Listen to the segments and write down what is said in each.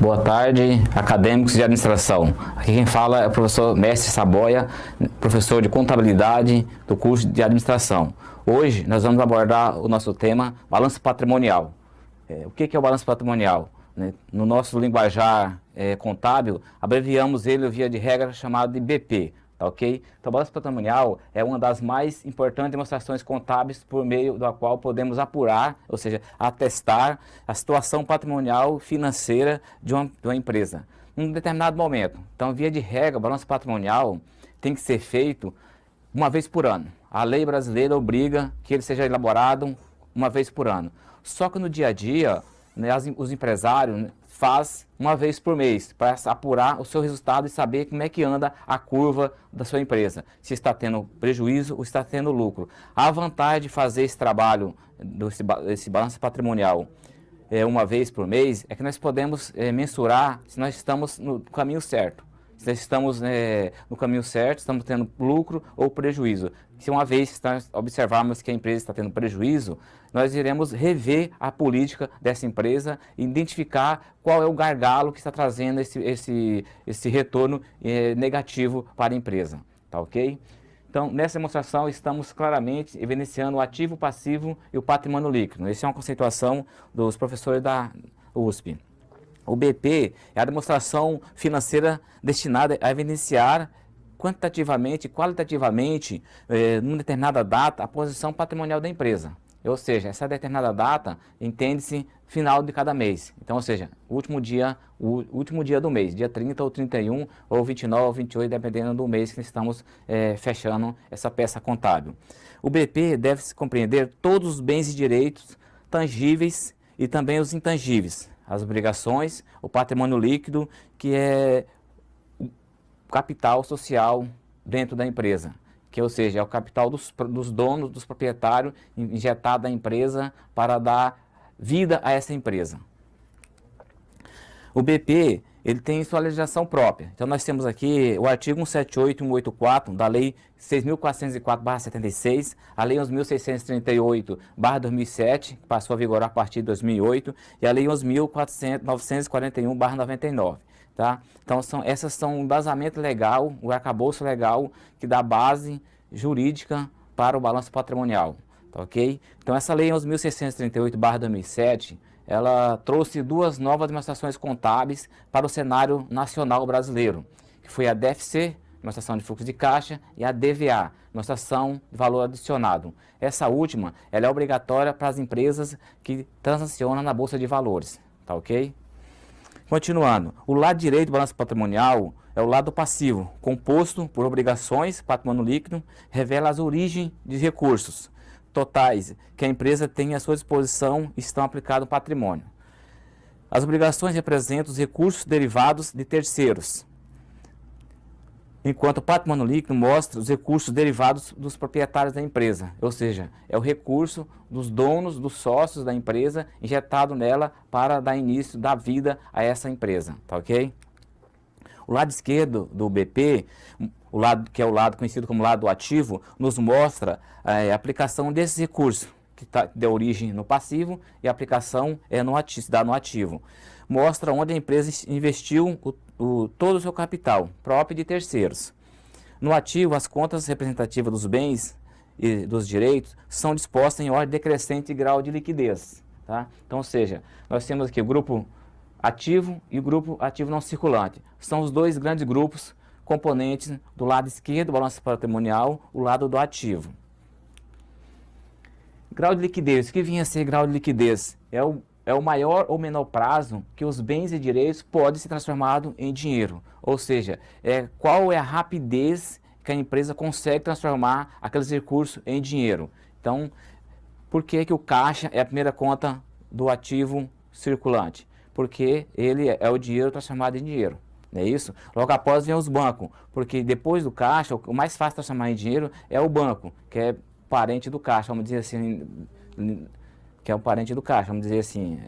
Boa tarde, acadêmicos de administração. Aqui quem fala é o professor Mestre Saboia, professor de contabilidade do curso de administração. Hoje nós vamos abordar o nosso tema balanço patrimonial. O que é o balanço patrimonial? No nosso linguajar contábil, abreviamos ele via de regra chamado de BP. Tá, ok? Então, o balanço patrimonial é uma das mais importantes demonstrações contábeis por meio da qual podemos apurar, ou seja, atestar a situação patrimonial financeira de uma empresa em um determinado momento. Então, via de regra, o balanço patrimonial tem que ser feito uma vez por ano. A lei brasileira obriga que ele seja elaborado uma vez por ano. Só que no dia a dia, né, os empresários faz uma vez por mês para apurar o seu resultado e saber como é que anda a curva da sua empresa, se está tendo prejuízo ou está tendo lucro. A vantagem de fazer esse trabalho, esse balanço patrimonial uma vez por mês, é que nós podemos mensurar se nós estamos no caminho certo. Se nós estamos no caminho certo, estamos tendo lucro ou prejuízo. Se uma vez nós observarmos que a empresa está tendo prejuízo, nós iremos rever a política dessa empresa e identificar qual é o gargalo que está trazendo esse retorno negativo para a empresa. Tá, ok? Então, nessa demonstração, estamos claramente evidenciando o ativo, passivo e o patrimônio líquido. Essa é uma conceituação dos professores da USP. O BP é a demonstração financeira destinada a evidenciar quantitativamente e qualitativamente, numa determinada data, a posição patrimonial da empresa. Ou seja, essa determinada data entende-se final de cada mês. Então, ou seja, o último dia do mês, dia 30 ou 31 ou 29 ou 28, dependendo do mês que estamos fechando essa peça contábil. O BP deve-se compreender todos os bens e direitos tangíveis e também os intangíveis. As obrigações, o patrimônio líquido, que é o capital social dentro da empresa, ou seja, é o capital dos donos, dos proprietários, injetado na empresa para dar vida a essa empresa. O BP, ele tem sua legislação própria. Então, nós temos aqui o artigo 178 e 184 da Lei 6.404/76, a Lei 11.638/2007, que passou a vigorar a partir de 2008, e a Lei 11.941/99. Tá? Então, essas são um embasamento legal, o arcabouço legal que dá base jurídica para o balanço patrimonial. Tá, ok? Então, essa Lei 11.638/2007, ela trouxe duas novas demonstrações contábeis para o cenário nacional brasileiro, que foi a DFC, demonstração de fluxo de caixa, e a DVA, demonstração de valor adicionado. Essa última, ela é obrigatória para as empresas que transacionam na Bolsa de Valores. Tá, ok? Continuando, o lado direito do balanço patrimonial é o lado passivo, composto por obrigações, patrimônio líquido, revela as origens de recursos totais que a empresa tem à sua disposição e estão aplicados no patrimônio. As obrigações representam os recursos derivados de terceiros, enquanto o patrimônio líquido mostra os recursos derivados dos proprietários da empresa, ou seja, é o recurso dos donos, dos sócios da empresa, injetado nela para dar início, dar vida a essa empresa, tá, ok? O lado esquerdo do BP, que é o lado conhecido como lado ativo, nos mostra a aplicação desses recursos, que deu origem no passivo, e a aplicação se dá no ativo. Mostra onde a empresa investiu todo o seu capital, próprio de terceiros. No ativo, as contas representativas dos bens e dos direitos são dispostas em ordem decrescente de grau de liquidez. Tá? Então, ou seja, nós temos aqui o grupo ativo e o grupo ativo não circulante. São os dois grandes grupos componentes do lado esquerdo do balanço patrimonial, o lado do ativo. Grau de liquidez. O que vinha a ser grau de liquidez? É o maior ou menor prazo que os bens e direitos podem ser transformados em dinheiro. Ou seja, qual é a rapidez que a empresa consegue transformar aqueles recursos em dinheiro. Então, por que o caixa é a primeira conta do ativo circulante? Porque ele é o dinheiro transformado em dinheiro. Não é isso? Logo após vem os bancos, porque depois do caixa, o mais fácil de transformar em dinheiro é o banco, que é parente do caixa, vamos dizer assim, que é um parente do caixa, vamos dizer assim.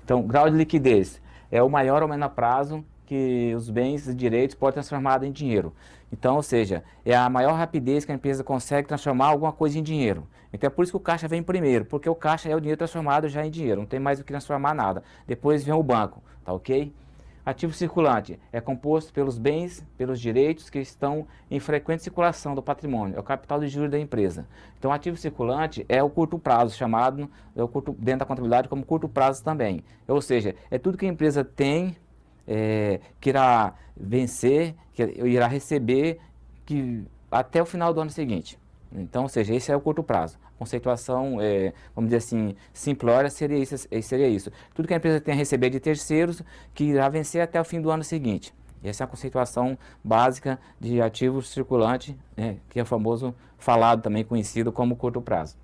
Então, grau de liquidez é o maior ou menor prazo que os bens e direitos podem ser transformados em dinheiro. Então, ou seja, é a maior rapidez que a empresa consegue transformar alguma coisa em dinheiro. Então é por isso que o caixa vem primeiro, porque o caixa é o dinheiro transformado já em dinheiro, não tem mais o que transformar nada. Depois vem o banco, tá ok? Ativo circulante é composto pelos bens, pelos direitos que estão em frequente circulação do patrimônio, é o capital de giro da empresa. Então, ativo circulante é o curto prazo, chamado dentro da contabilidade como curto prazo também. Ou seja, é tudo que a empresa tem, que irá vencer, que irá receber até o final do ano seguinte. Então, ou seja, esse é o curto prazo. A conceituação, vamos dizer assim, simplória seria isso. Tudo que a empresa tem a receber de terceiros, que irá vencer até o fim do ano seguinte. Essa é a conceituação básica de ativo circulante, que é o famoso falado, também conhecido como curto prazo.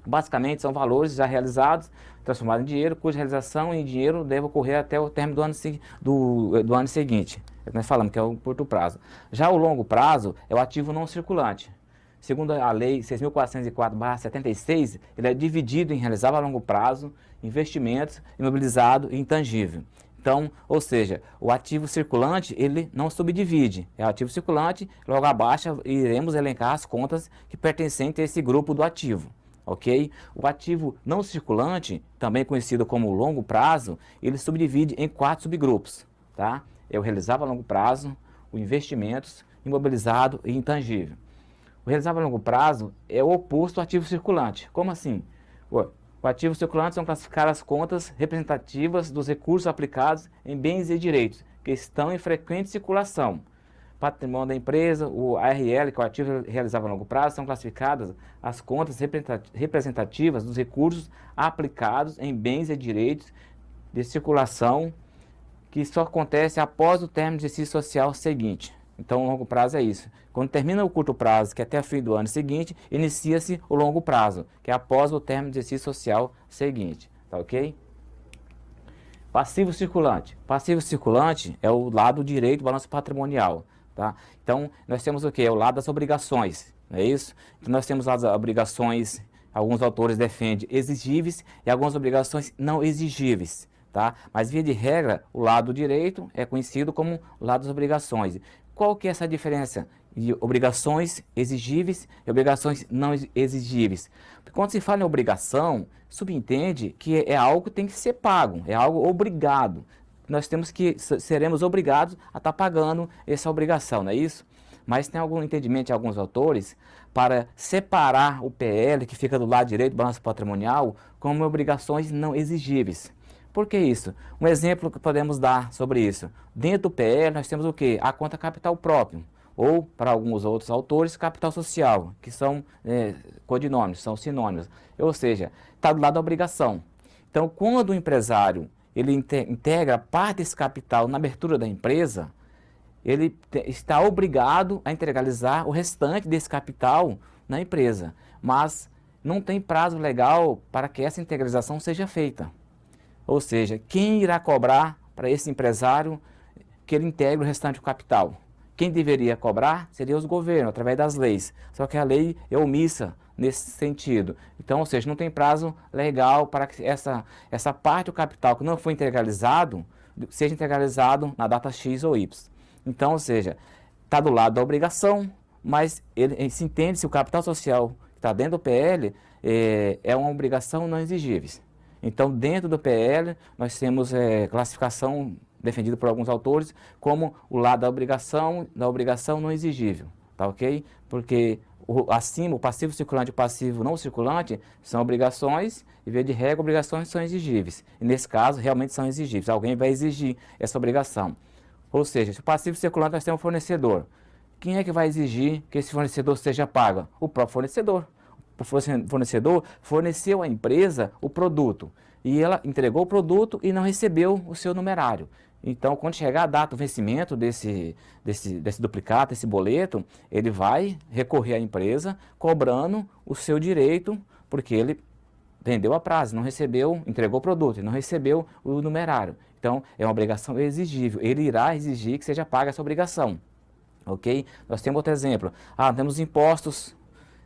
Basicamente, são valores já realizados, transformados em dinheiro, cuja realização em dinheiro deve ocorrer até o término do ano seguinte. Nós falamos que é o curto prazo. Já o longo prazo é o ativo não circulante. Segundo a Lei 6.404/76, ele é dividido em realizável a longo prazo, investimentos, imobilizado e intangível. Então, ou seja, o ativo circulante, ele não subdivide. É o ativo circulante, logo abaixo iremos elencar as contas que pertencem a esse grupo do ativo. Ok? O ativo não circulante, também conhecido como longo prazo, ele subdivide em 4 subgrupos. Tá? É o realizável a longo prazo, o investimentos, imobilizado e intangível. O realizável a longo prazo é o oposto ao ativo circulante. Como assim? O ativo circulante são classificar as contas representativas dos recursos aplicados em bens e direitos que estão em frequente circulação. Patrimônio da empresa, o ARL, que é o ativo realizável a longo prazo, são classificadas as contas representativas dos recursos aplicados em bens e direitos de circulação que só acontece após o término do exercício social seguinte. Então, o longo prazo é isso. Quando termina o curto prazo, que é até o fim do ano seguinte, inicia-se o longo prazo, que é após o término do exercício social seguinte. Tá ok? Passivo circulante. Passivo circulante é o lado direito do balanço patrimonial. Tá? Então, nós temos o que? É o lado das obrigações. Não é isso? Então, nós temos as obrigações, alguns autores defendem exigíveis e algumas obrigações não exigíveis. Tá? Mas, via de regra, o lado direito é conhecido como o lado das obrigações. Qual que é essa diferença de obrigações exigíveis e obrigações não exigíveis? Porque quando se fala em obrigação, subentende que é algo que tem que ser pago, é algo obrigado. Nós seremos obrigados a estar pagando essa obrigação, não é isso? Mas tem algum entendimento de alguns autores para separar o PL, que fica do lado direito do balanço patrimonial, como obrigações não exigíveis. Por que isso? Um exemplo que podemos dar sobre isso. Dentro do PL nós temos o quê? A conta capital próprio, ou para alguns outros autores, capital social, que são codinômios, são sinônimos. Ou seja, está do lado da obrigação. Então, quando o empresário ele integra parte desse capital na abertura da empresa, ele está obrigado a integralizar o restante desse capital na empresa, mas não tem prazo legal para que essa integralização seja feita. Ou seja, quem irá cobrar para esse empresário que ele integre o restante do capital? Quem deveria cobrar seria os governos, através das leis. Só que a lei é omissa nesse sentido. Então, ou seja, não tem prazo legal para que essa parte do capital que não foi integralizado, seja integralizado na data X ou Y. Então, ou seja, está do lado da obrigação, mas ele se entende se o capital social que está dentro do PL é uma obrigação não exigível. Então, dentro do PL, nós temos classificação defendida por alguns autores como o lado da obrigação não exigível, tá ok? Porque acima, o passivo circulante e o passivo não circulante são obrigações e, via de regra, obrigações são exigíveis. E, nesse caso, realmente são exigíveis. Alguém vai exigir essa obrigação. Ou seja, se o passivo circulante nós temos um fornecedor, quem é que vai exigir que esse fornecedor seja pago? O próprio fornecedor. O fornecedor forneceu à empresa o produto e ela entregou o produto e não recebeu o seu numerário. Então, quando chegar a data do vencimento desse duplicata, desse boleto, ele vai recorrer à empresa cobrando o seu direito, porque ele vendeu a prazo, não recebeu, entregou o produto e não recebeu o numerário. Então, é uma obrigação exigível. Ele irá exigir que seja paga essa obrigação. Ok? Nós temos outro exemplo. Temos impostos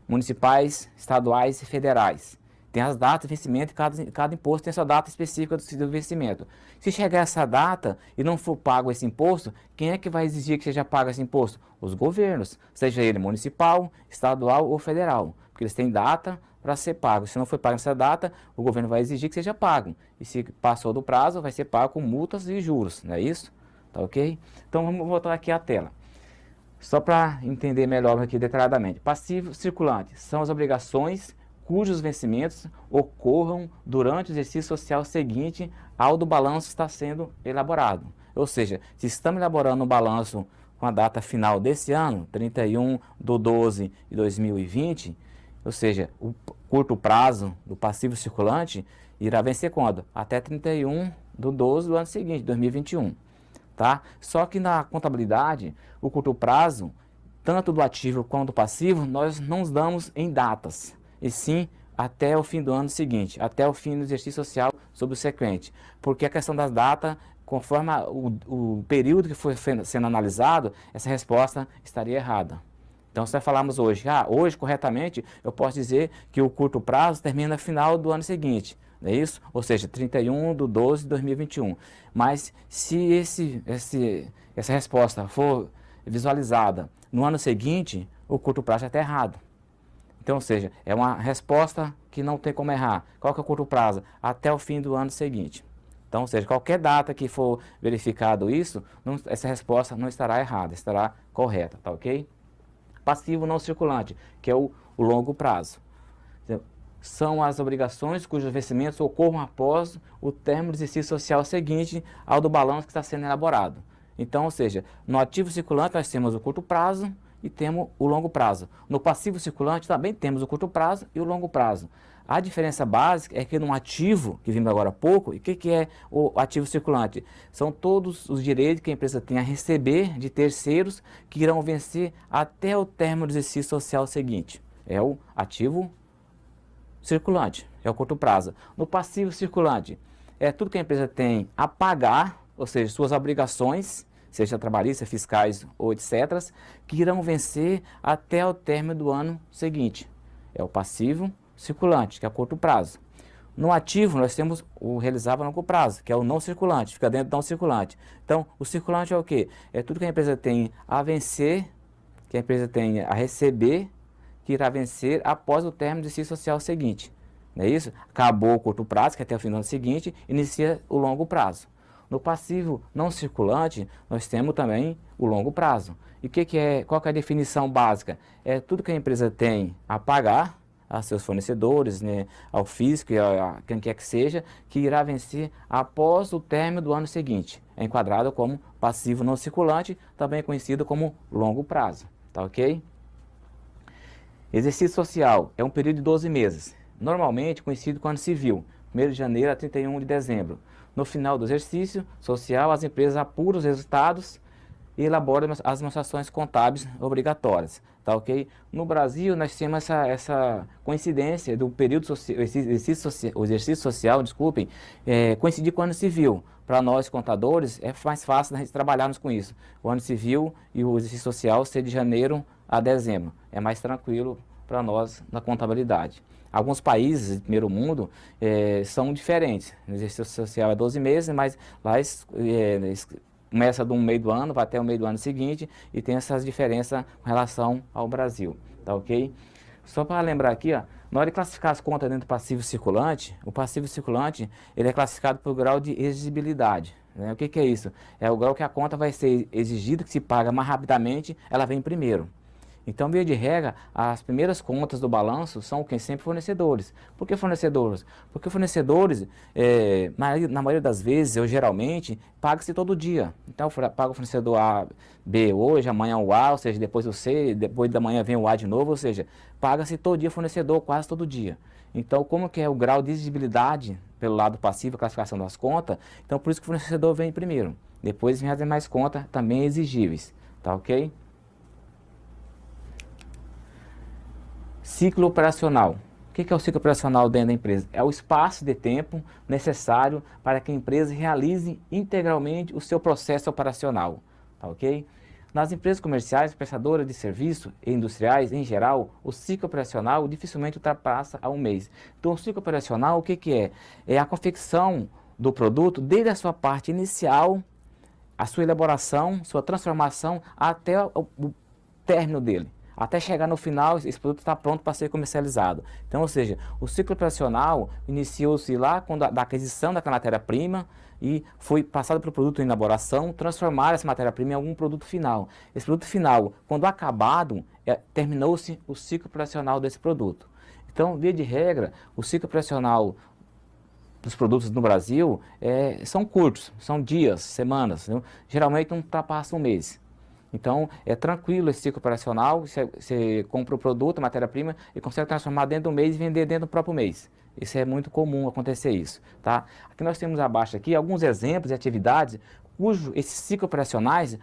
municipais, estaduais e federais. Tem as datas de vencimento e cada imposto tem sua data específica do vencimento. Se chegar essa data e não for pago esse imposto, quem é que vai exigir que seja pago esse imposto? Os governos, seja ele municipal, estadual ou federal. Porque eles têm data para ser pago. Se não foi pago nessa data, o governo vai exigir que seja pago. E se passou do prazo, vai ser pago com multas e juros, não é isso? Tá ok? Então vamos voltar aqui à tela. Só para entender melhor aqui detalhadamente. Passivo circulante são as obrigações cujos vencimentos ocorram durante o exercício social seguinte ao do balanço está sendo elaborado. Ou seja, se estamos elaborando um balanço com a data final desse ano, 31/12/2020, ou seja, o curto prazo do passivo circulante irá vencer quando? Até 31/12 do ano seguinte, 2021. Tá? Só que na contabilidade, o curto prazo, tanto do ativo quanto do passivo, nós não damos em datas, e sim até o fim do ano seguinte, até o fim do exercício social subsequente. Porque a questão das datas, conforme o período que foi sendo analisado, essa resposta estaria errada. Então, se nós falarmos hoje, hoje corretamente, eu posso dizer que o curto prazo termina no final do ano seguinte. Não é isso? Ou seja, 31/12/2021. Mas se essa resposta for visualizada no ano seguinte, o curto prazo já está errado. Então, ou seja, é uma resposta que não tem como errar. Qual que é o curto prazo? Até o fim do ano seguinte. Então, ou seja, qualquer data que for verificado isso, essa resposta não estará errada, estará correta, tá ok? Passivo não circulante, que é o longo prazo. São as obrigações cujos vencimentos ocorram após o término do exercício social seguinte ao do balanço que está sendo elaborado. Então, ou seja, no ativo circulante nós temos o curto prazo e temos o longo prazo. No passivo circulante também temos o curto prazo e o longo prazo. A diferença básica é que no ativo, que vimos agora há pouco, e o que é o ativo circulante? São todos os direitos que a empresa tem a receber de terceiros que irão vencer até o término do exercício social seguinte. É o ativo circulante, é o curto prazo. No passivo circulante, é tudo que a empresa tem a pagar, ou seja, suas obrigações, seja trabalhistas, fiscais ou etc., que irão vencer até o término do ano seguinte. É o passivo circulante, que é o curto prazo. No ativo, nós temos o realizável a longo prazo, que é o não circulante, fica dentro do não circulante. Então, o circulante é o quê? É tudo que a empresa tem a vencer, que a empresa tem a receber, que irá vencer após o término do exercício social seguinte. Não é isso? Acabou o curto prazo, que é até o fim do ano seguinte, inicia o longo prazo. No passivo não circulante, nós temos também o longo prazo. E qual que é a definição básica? É tudo que a empresa tem a pagar a seus fornecedores, né, ao fisco, a quem quer que seja, que irá vencer após o término do ano seguinte. É enquadrado como passivo não circulante, também conhecido como longo prazo. Tá ok? Exercício social é um período de 12 meses, normalmente conhecido como ano civil, 1º de janeiro a 31 de dezembro. No final do exercício social, as empresas apuram os resultados e elaboram as demonstrações contábeis obrigatórias, tá ok? No Brasil, nós temos essa coincidência do período o exercício social, desculpem, coincidir com o ano civil. Para nós, contadores, é mais fácil nós trabalharmos com isso. O ano civil e o exercício social ser de janeiro a dezembro. É mais tranquilo para nós na contabilidade. Alguns países do primeiro mundo são diferentes. O exercício social é 12 meses, mas lá começa do meio do ano, vai até o meio do ano seguinte e tem essas diferenças com relação ao Brasil, tá ok? Só para lembrar aqui, ó, na hora de classificar as contas dentro do passivo circulante, o passivo circulante ele é classificado por grau de exigibilidade. Né? O que é isso? É o grau que a conta vai ser exigida, que se paga mais rapidamente, ela vem primeiro. Então, via de regra, as primeiras contas do balanço são quem? Sempre fornecedores. Por que fornecedores? Porque fornecedores, na maioria das vezes, ou geralmente, paga-se todo dia. Então, paga o fornecedor A, B hoje, amanhã o A, ou seja, depois o C, depois da manhã vem o A de novo, ou seja, paga-se todo dia fornecedor, quase todo dia. Então, como que é o grau de exigibilidade pelo lado passivo, a classificação das contas, então por isso que o fornecedor vem primeiro. Depois vem as demais contas também exigíveis, tá ok? Ciclo operacional. O que é o ciclo operacional dentro da empresa? É o espaço de tempo necessário para que a empresa realize integralmente o seu processo operacional. Tá ok? Nas empresas comerciais, prestadoras de serviço e industriais, em geral, o ciclo operacional dificilmente ultrapassa a um mês. Então, o ciclo operacional, o que é? É a confecção do produto desde a sua parte inicial, a sua elaboração, sua transformação, até o término dele. até chegar no final, esse produto está pronto para ser comercializado. Então, ou seja, o ciclo operacional iniciou-se lá quando da aquisição daquela matéria-prima e foi passado para o produto em elaboração, transformar essa matéria-prima em algum produto final. Esse produto final, quando acabado, terminou-se o ciclo operacional desse produto. Então, via de regra, o ciclo operacional dos produtos no Brasil são curtos, são dias, semanas, né? Geralmente não ultrapassa um mês. Então, é tranquilo esse ciclo operacional, você compra o produto, a matéria-prima, e consegue transformar dentro do mês e vender dentro do próprio mês. Isso é muito comum acontecer isso, tá? Aqui nós temos abaixo aqui alguns exemplos de atividades cujo esses ciclos operacionais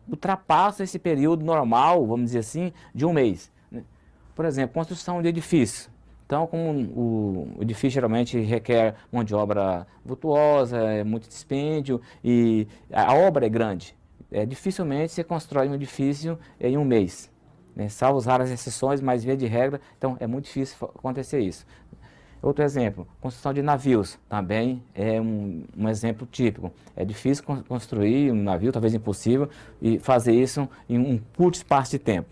ultrapassam esse período normal, vamos dizer assim, de um mês, né? Por exemplo, construção de edifícios. Então, como o edifício geralmente requer mão de obra vultuosa, muito dispêndio e a obra é grande. Dificilmente você constrói um edifício em um mês, né? Salvo raras exceções, mas via de regra, então é muito difícil acontecer isso. Outro exemplo, construção de navios, também é um exemplo típico. É difícil construir um navio, talvez impossível, e fazer isso em um curto espaço de tempo.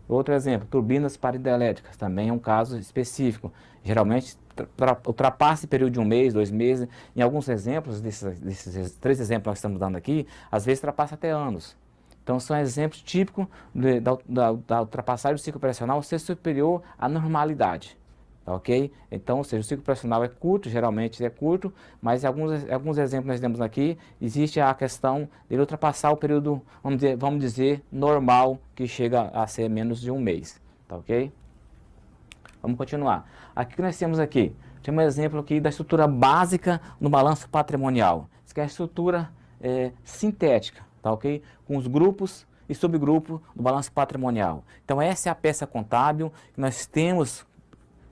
Outro exemplo, turbinas para hidrelétricas, também é um caso específico. Geralmente ultrapassa esse período de um mês, 2 meses. Em alguns exemplos, desses 3 exemplos que nós estamos dando aqui, às vezes ultrapassa até anos. Então são exemplos típicos da ultrapassagem do ciclo operacional ser superior à normalidade. Tá, ok? Então, ou seja, o ciclo operacional é curto, geralmente é curto, mas alguns exemplos nós temos aqui, existe a questão de ultrapassar o período, vamos dizer, normal, que chega a ser menos de um mês. Tá, ok? Vamos continuar. Aqui que nós temos aqui, tem um exemplo aqui da estrutura básica no balanço patrimonial. Isso aqui é a estrutura sintética, tá, ok? Com os grupos e subgrupos do balanço patrimonial. Então, essa é a peça contábil que nós temos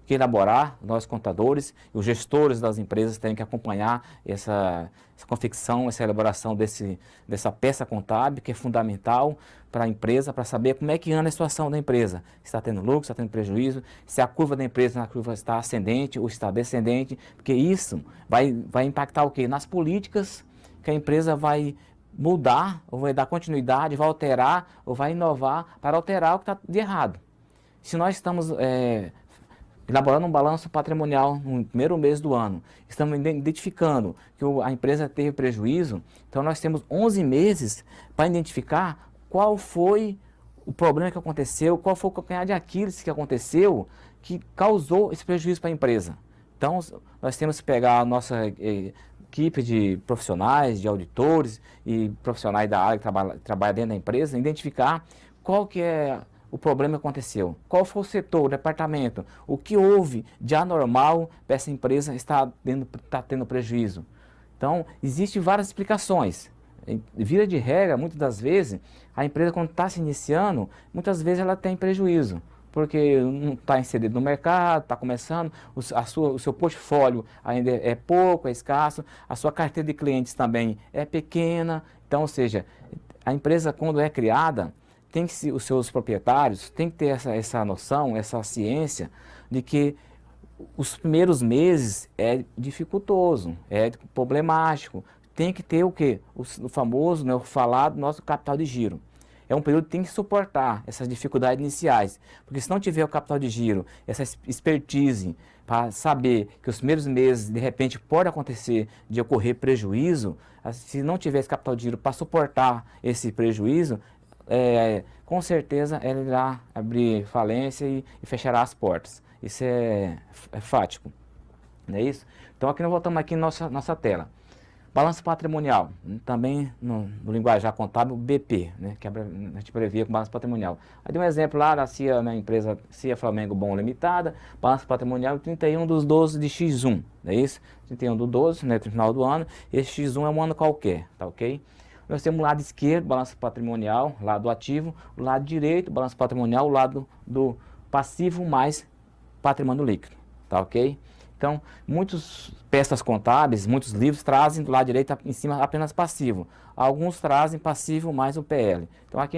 que elaborar, nós contadores e os gestores das empresas têm que acompanhar essa confecção, essa elaboração dessa peça contábil, que é fundamental para a empresa, para saber como é que anda a situação da empresa. Se está tendo lucro, se está tendo prejuízo, se a curva da empresa está ascendente ou está descendente, porque isso vai impactar o quê? Nas políticas que a empresa vai mudar, ou vai dar continuidade, vai alterar, ou vai inovar para alterar o que está de errado. Se nós estamos elaborando um balanço patrimonial no primeiro mês do ano, estamos identificando que a empresa teve prejuízo, então nós temos 11 meses para identificar qual foi o problema que aconteceu, qual foi o calcanhar de Aquiles que aconteceu, que causou esse prejuízo para a empresa. Então, nós temos que pegar a nossa equipe de profissionais, de auditores e profissionais da área que trabalham dentro da empresa, identificar qual que é o problema que aconteceu, qual foi o setor, o departamento, o que houve de anormal para essa empresa estar tendo prejuízo. Então, existem várias explicações. Vira de regra, muitas das vezes, a empresa quando está se iniciando, muitas vezes ela tem prejuízo, porque não está inserido no mercado, está começando, o seu portfólio ainda é pouco, é escasso, a sua carteira de clientes também é pequena. Então, ou seja, a empresa quando é criada, tem que os seus proprietários têm que ter essa noção, essa ciência de que os primeiros meses é dificultoso, é problemático. Tem que ter o quê? O famoso, né, o falado nosso capital de giro. É um período que tem que suportar essas dificuldades iniciais, porque se não tiver o capital de giro, essa expertise para saber que os primeiros meses, de repente, pode acontecer de ocorrer prejuízo, se não tiver esse capital de giro para suportar esse prejuízo, com certeza ela irá abrir falência e fechará as portas. Isso é fático, não é isso? Então aqui nós voltamos aqui na nossa tela. Balanço patrimonial, também no linguajar contábil, BP, né, que a gente abrevia com balanço patrimonial. Aí dei um exemplo lá da CIA, né, empresa CIA Flamengo Bom Limitada, balanço patrimonial 31/12 de X1, não é isso? 31/12, né, no final do ano, esse X1 é um ano qualquer, tá ok? Nós temos o lado esquerdo, balanço patrimonial, lado ativo, o lado direito, balanço patrimonial, o lado do passivo mais patrimônio líquido, tá ok? Então, muitas peças contábeis, muitos livros trazem do lado direito em cima apenas passivo. Alguns trazem passivo mais o PL. Então, aqui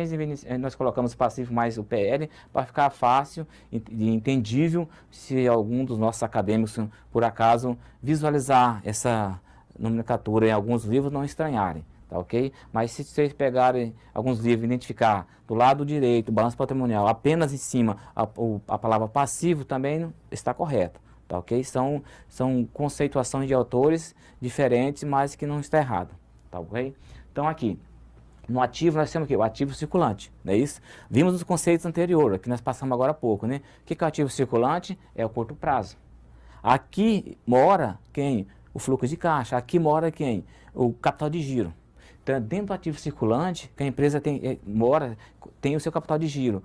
nós colocamos passivo mais o PL para ficar fácil e entendível se algum dos nossos acadêmicos, por acaso, visualizar essa nomenclatura em alguns livros, não estranharem. tá ok? Mas se vocês pegarem alguns livros e identificar do lado direito, balanço patrimonial, apenas em cima a palavra passivo também não está correta, tá ok? São conceituações de autores diferentes, mas que não está errado, tá ok? Então aqui, no ativo nós temos o quê? O ativo circulante, não é isso? Vimos os conceitos anteriores, que nós passamos agora há pouco, né? O que é o ativo circulante? É o curto prazo. Aqui mora quem? O fluxo de caixa. Aqui mora quem? O capital de giro. Então, dentro do ativo circulante, que a empresa tem o seu capital de giro.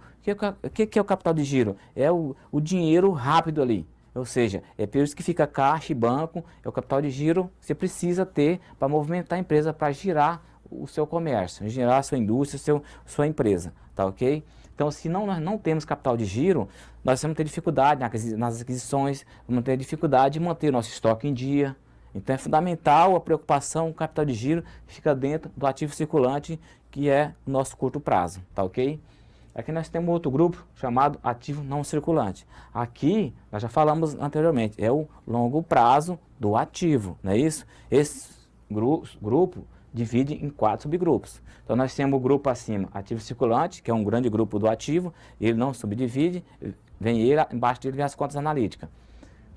O que é o capital de giro? É o dinheiro rápido ali. Ou seja, é por isso que fica caixa e banco, é o capital de giro que você precisa ter para movimentar a empresa, para girar o seu comércio, girar a sua indústria, sua empresa, tá ok? Então, se nós não temos capital de giro, nós vamos ter dificuldade nas aquisições, vamos ter dificuldade de manter o nosso estoque em dia. Então, é fundamental a preocupação com o capital de giro que fica dentro do ativo circulante, que é o nosso curto prazo, tá ok? Aqui nós temos outro grupo chamado ativo não circulante. Aqui, nós já falamos anteriormente, é o longo prazo do ativo, não é isso? Esse grupo divide em 4 subgrupos. Então nós temos o grupo acima, ativo circulante, que é um grande grupo do ativo, ele não subdivide, vem ele, embaixo dele vem as contas analíticas.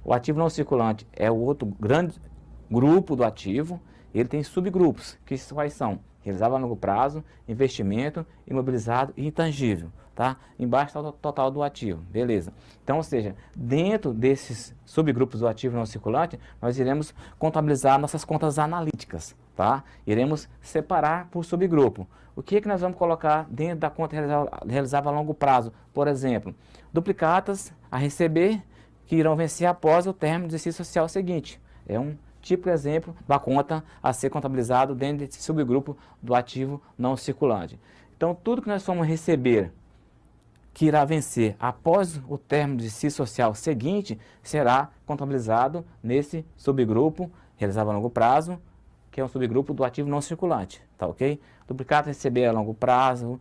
O ativo não circulante é o outro grande grupo do ativo, ele tem subgrupos, que quais são? Realizável a longo prazo, investimento, imobilizado e intangível, tá? Embaixo está o total do ativo, beleza. Então, ou seja, dentro desses subgrupos do ativo não circulante, nós iremos contabilizar nossas contas analíticas, tá? Iremos separar por subgrupo. O que é que nós vamos colocar dentro da conta realizável a longo prazo? Por exemplo, duplicatas a receber que irão vencer após o término do exercício social seguinte. É um típico exemplo da conta a ser contabilizado dentro desse subgrupo do ativo não circulante. Então, tudo que nós formos receber que irá vencer após o término do exercício social seguinte será contabilizado nesse subgrupo realizável a longo prazo, que é um subgrupo do ativo não circulante, tá ok? Duplicado receber a longo prazo,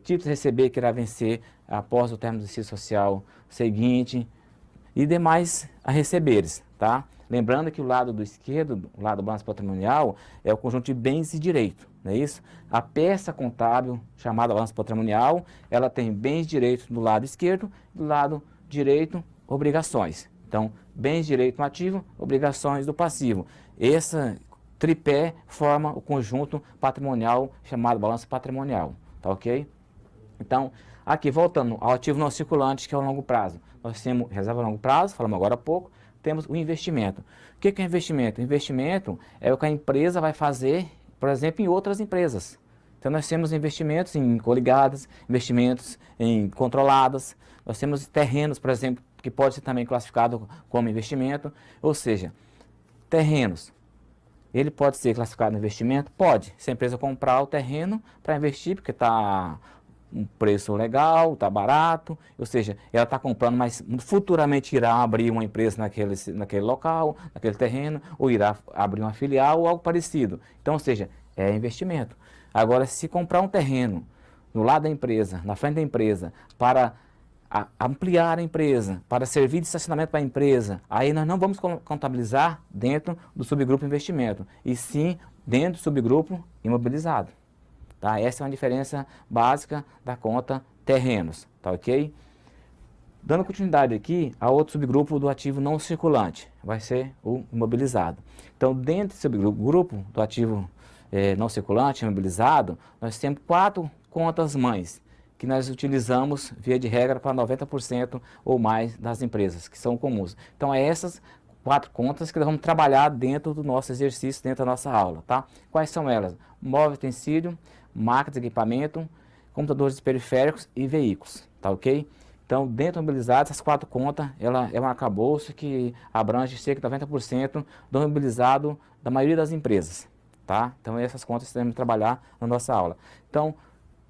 títulos receber que irá vencer após o término do exercício social seguinte e demais a receberes, tá? Lembrando que o lado do esquerdo, o lado do balanço patrimonial, é o conjunto de bens e direitos, não é isso? A peça contábil, chamada balanço patrimonial, ela tem bens e direitos do lado esquerdo, do lado direito, obrigações. Então, bens e direitos no ativo, obrigações do passivo. Esse tripé forma o conjunto patrimonial chamado balanço patrimonial, tá ok? Então, aqui voltando ao ativo não circulante, que é o longo prazo. Nós temos reserva a longo prazo, falamos agora há pouco, temos o investimento. O que é investimento? O investimento é o que a empresa vai fazer, por exemplo, em outras empresas. Então nós temos investimentos em coligadas, investimentos em controladas, nós temos terrenos, por exemplo, que pode ser também classificado como investimento, ou seja, terrenos. Ele pode ser classificado em investimento? Pode. Se a empresa comprar o terreno para investir, porque está um preço legal, está barato, ou seja, ela está comprando, mas futuramente irá abrir uma empresa naquele local, naquele terreno, ou irá abrir uma filial ou algo parecido. Então, ou seja, é investimento. Agora, se comprar um terreno no lado da empresa, na frente da empresa, para ampliar a empresa, para servir de estacionamento para a empresa, aí nós não vamos contabilizar dentro do subgrupo investimento, e sim dentro do subgrupo imobilizado. Tá? Essa é uma diferença básica da conta terrenos, tá ok? Dando continuidade aqui a outro subgrupo do ativo não circulante, vai ser o imobilizado. Então, dentro desse subgrupo do ativo não circulante, imobilizado, nós temos 4 contas mães, que nós utilizamos, via de regra, para 90% ou mais das empresas, que são comuns. Então, é essas 4 contas que nós vamos trabalhar dentro do nosso exercício, dentro da nossa aula, tá? Quais são elas? Móvel, utensílio, máquinas, equipamento, computadores periféricos e veículos, tá ok? Então, dentro do mobilizado, essas 4 contas, ela é um arcabouço que abrange cerca de 90% do mobilizado da maioria das empresas, tá? Então, essas contas temos que trabalhar na nossa aula. Então,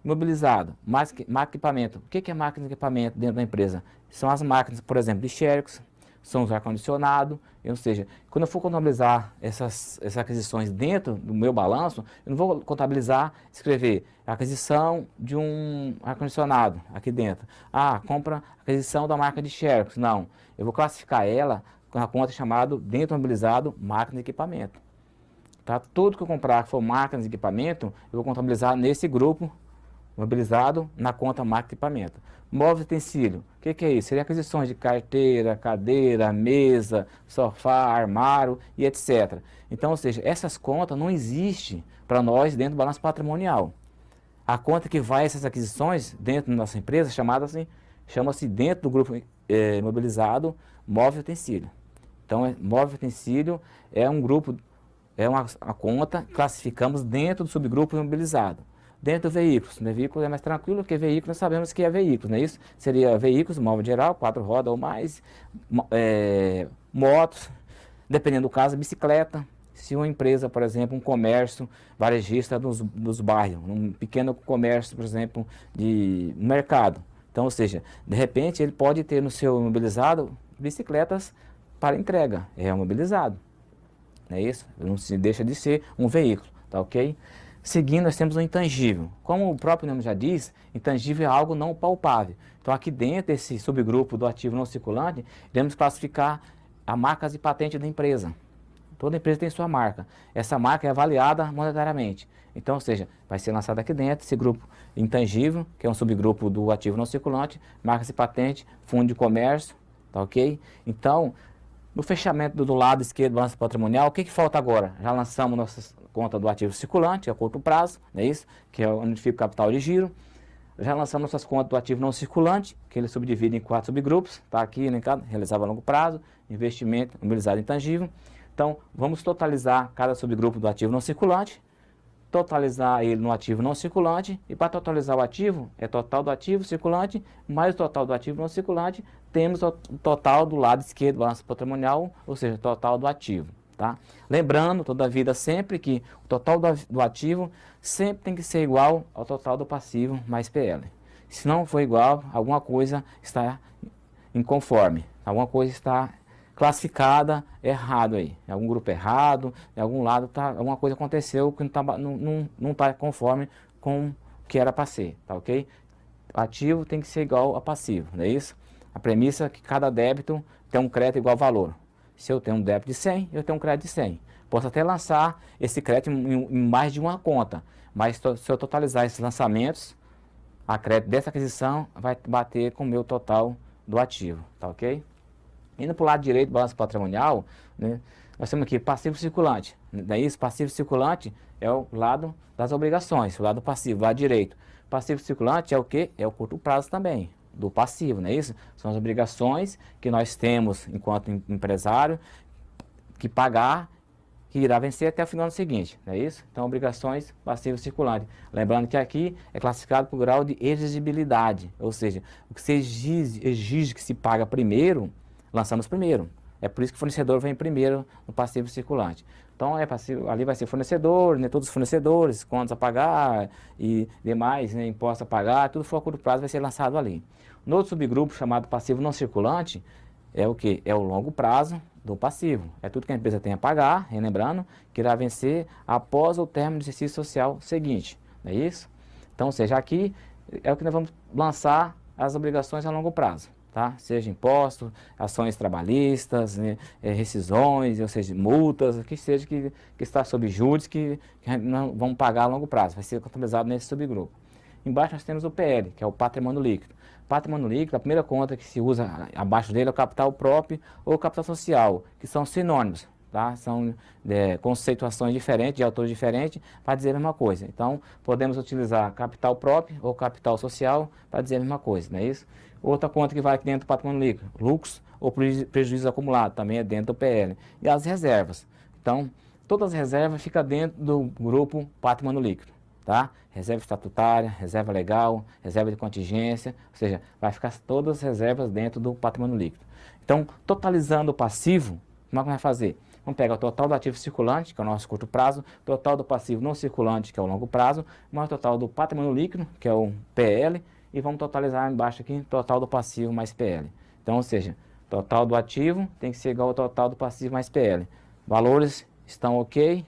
mobilizado, máquina e equipamento. O que é máquina e equipamento dentro da empresa? São as máquinas, por exemplo, de xerox, são os ar-condicionado, ou seja, quando eu for contabilizar essas aquisições dentro do meu balanço, eu não vou contabilizar, escrever aquisição de um ar-condicionado aqui dentro. Compra aquisição da marca de xerox. Não, eu vou classificar ela com a conta chamada dentro do mobilizado máquina e equipamento. tá? Tudo que eu comprar que for máquinas e equipamento, eu vou contabilizar nesse grupo mobilizado na conta máquina e equipamento. Móveis e utensílio, o que é isso? Seria aquisições de carteira, cadeira, mesa, sofá, armário e etc. Então, ou seja, essas contas não existem para nós dentro do balanço patrimonial. A conta que vai essas aquisições dentro da nossa empresa chama-se dentro do grupo mobilizado móvel e utensílio. Então, móvel e utensílio é um grupo, é uma conta que classificamos dentro do subgrupo imobilizado. Dentro do veículos, né? Veículo é mais tranquilo, porque veículo nós sabemos que é veículo, não é isso? Seria veículos, móvel geral, 4 rodas ou mais, motos, dependendo do caso, bicicleta. Se uma empresa, por exemplo, um comércio varejista nos bairros, um pequeno comércio, por exemplo, de mercado. Então, ou seja, de repente ele pode ter no seu imobilizado bicicletas para entrega, é imobilizado, não é isso? Não se deixa de ser um veículo, tá ok? Seguindo, nós temos o intangível. Como o próprio nome já diz, intangível é algo não palpável. Então, aqui dentro desse subgrupo do ativo não circulante, iremos classificar as marcas e patentes da empresa. Toda empresa tem sua marca. Essa marca é avaliada monetariamente. Então, ou seja, vai ser lançado aqui dentro esse grupo intangível, que é um subgrupo do ativo não circulante, marcas e patentes, fundo de comércio, tá ok? Então, no fechamento do lado esquerdo do balanço patrimonial, o que falta agora? Já lançamos nossa conta do ativo circulante, a curto prazo, não é isso? Que é onde fica o capital de giro. Já lançamos nossas contas do ativo não circulante, que ele subdivide em 4 subgrupos, está aqui, né, realizado a longo prazo, investimento, imobilizado intangível. Então, vamos totalizar cada subgrupo do ativo não circulante, totalizar ele no ativo não circulante, e para totalizar o ativo, é total do ativo circulante, mais o total do ativo não circulante, temos o total do lado esquerdo do balanço patrimonial, ou seja, total do ativo. Tá? Lembrando, toda a vida, sempre que o total do ativo sempre tem que ser igual ao total do passivo mais PL. Se não for igual, alguma coisa está inconforme, alguma coisa está classificada errado aí, em algum grupo errado, em algum lado alguma coisa aconteceu que não tá conforme com o que era para ser, tá ok? Ativo tem que ser igual a passivo, não é isso? A premissa é que cada débito tem um crédito igual a valor. Se eu tenho um débito de 100, eu tenho um crédito de 100. Posso até lançar esse crédito em mais de uma conta, mas se eu totalizar esses lançamentos, a crédito dessa aquisição vai bater com o meu total do ativo, tá ok? Indo para o lado direito do balanço patrimonial, né, nós temos aqui passivo circulante. Não é isso? Passivo circulante é o lado das obrigações, o lado passivo, o lado direito. Passivo circulante é o quê? É o curto prazo também, do passivo, não é isso? São as obrigações que nós temos enquanto empresário que pagar, que irá vencer até o final do ano seguinte, não é isso? Então, obrigações passivo circulante. Lembrando que aqui é classificado por grau de exigibilidade, ou seja, o que se exige que se paga primeiro, lançamos primeiro. É por isso que o fornecedor vem primeiro no passivo circulante. Então, passivo, ali vai ser fornecedor, né, todos os fornecedores, contas a pagar e demais, né, impostos a pagar, tudo for a curto prazo vai ser lançado ali. No outro subgrupo chamado passivo não circulante, é o que? É o longo prazo do passivo. É tudo que a empresa tem a pagar, relembrando, que irá vencer após o término do exercício social seguinte. Não é isso? Então, ou seja, aqui é o que nós vamos lançar as obrigações a longo prazo. Tá? Seja impostos, ações trabalhistas, né, rescisões, ou seja, multas, o que seja que está sob júris, que não vão pagar a longo prazo, vai ser contabilizado nesse subgrupo. Embaixo nós temos o PL, que é o patrimônio líquido. Patrimônio líquido, a primeira conta que se usa abaixo dele é o capital próprio ou capital social, que são sinônimos. Tá? São conceituações diferentes, de autores diferentes, para dizer a mesma coisa. Então, podemos utilizar capital próprio ou capital social para dizer a mesma coisa, não é isso? Outra conta que vai aqui dentro do patrimônio líquido, lucros ou prejuízo acumulado, também é dentro do PL. E as reservas. Então, todas as reservas ficam dentro do grupo patrimônio líquido. Tá? Reserva estatutária, reserva legal, reserva de contingência, ou seja, vai ficar todas as reservas dentro do patrimônio líquido. Então, totalizando o passivo, como é que vai fazer? Vamos pegar o total do ativo circulante, que é o nosso curto prazo, total do passivo não circulante, que é o longo prazo, mais o total do patrimônio líquido, que é o PL, e vamos totalizar embaixo aqui, total do passivo mais PL. Então, ou seja, total do ativo tem que ser igual ao total do passivo mais PL. Valores estão ok,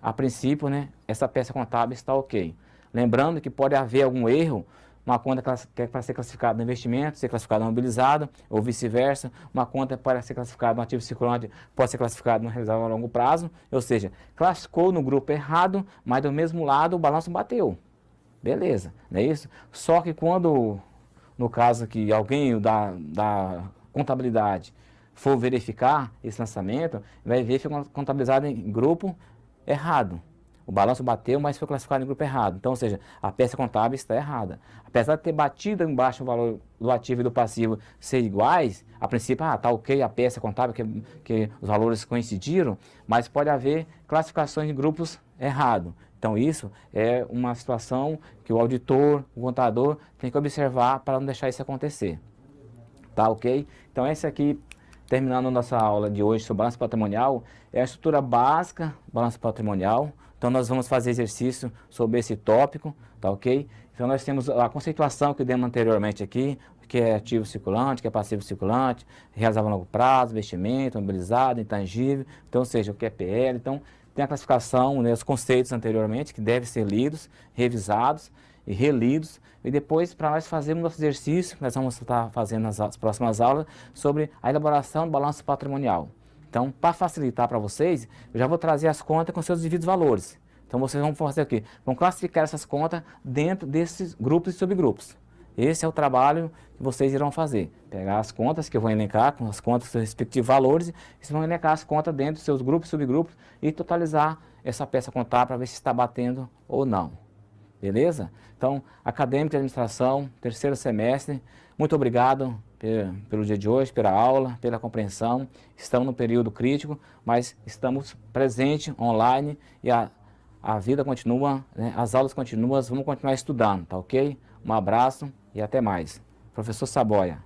a princípio, né, essa peça contábil está ok. Lembrando que pode haver algum erro uma conta que é para ser classificada no investimento, ser classificada no mobilizado, ou vice-versa, uma conta para ser classificada no ativo circulante, pode ser classificada no realizável a longo prazo, ou seja, classificou no grupo errado, mas do mesmo lado o balanço bateu. Beleza, não é isso? Só que quando, no caso que alguém da contabilidade for verificar esse lançamento, vai ver que foi contabilizado em grupo errado. O balanço bateu, mas foi classificado em grupo errado. Então, ou seja, a peça contábil está errada. Apesar de ter batido embaixo o valor do ativo e do passivo ser iguais, a princípio, tá ok a peça contábil, que os valores coincidiram, mas pode haver classificações em grupos errados. Então, isso é uma situação que o auditor, o contador, tem que observar para não deixar isso acontecer. Tá ok? Então, esse aqui, terminando a nossa aula de hoje sobre balanço patrimonial, é a estrutura básica do balanço patrimonial. Então, nós vamos fazer exercício sobre esse tópico, tá ok? Então, nós temos a conceituação que demos anteriormente aqui, que é ativo circulante, que é passivo circulante, realizável a longo prazo, investimento, mobilizado, intangível, então, ou seja, o que é PL. Então, tem a classificação, né, os conceitos anteriormente, que devem ser lidos, revisados e relidos, e depois para nós fazermos nosso exercício, nós vamos estar fazendo nas próximas aulas, sobre a elaboração do balanço patrimonial. Então, para facilitar para vocês, eu já vou trazer as contas com seus devidos valores. Então, vocês vão fazer o quê? Vão classificar essas contas dentro desses grupos e subgrupos. Esse é o trabalho que vocês irão fazer. Pegar as contas que eu vou elencar, com as contas com seus respectivos valores, vocês vão elencar as contas dentro dos seus grupos e subgrupos e totalizar essa peça contábil para ver se está batendo ou não. Beleza? Então, acadêmico de administração, terceiro semestre, muito obrigado pelo dia de hoje, pela aula, pela compreensão. Estamos no período crítico, mas estamos presentes online e a vida continua, né? As aulas continuam, vamos continuar estudando, tá ok? Um abraço e até mais. Professor Saboia.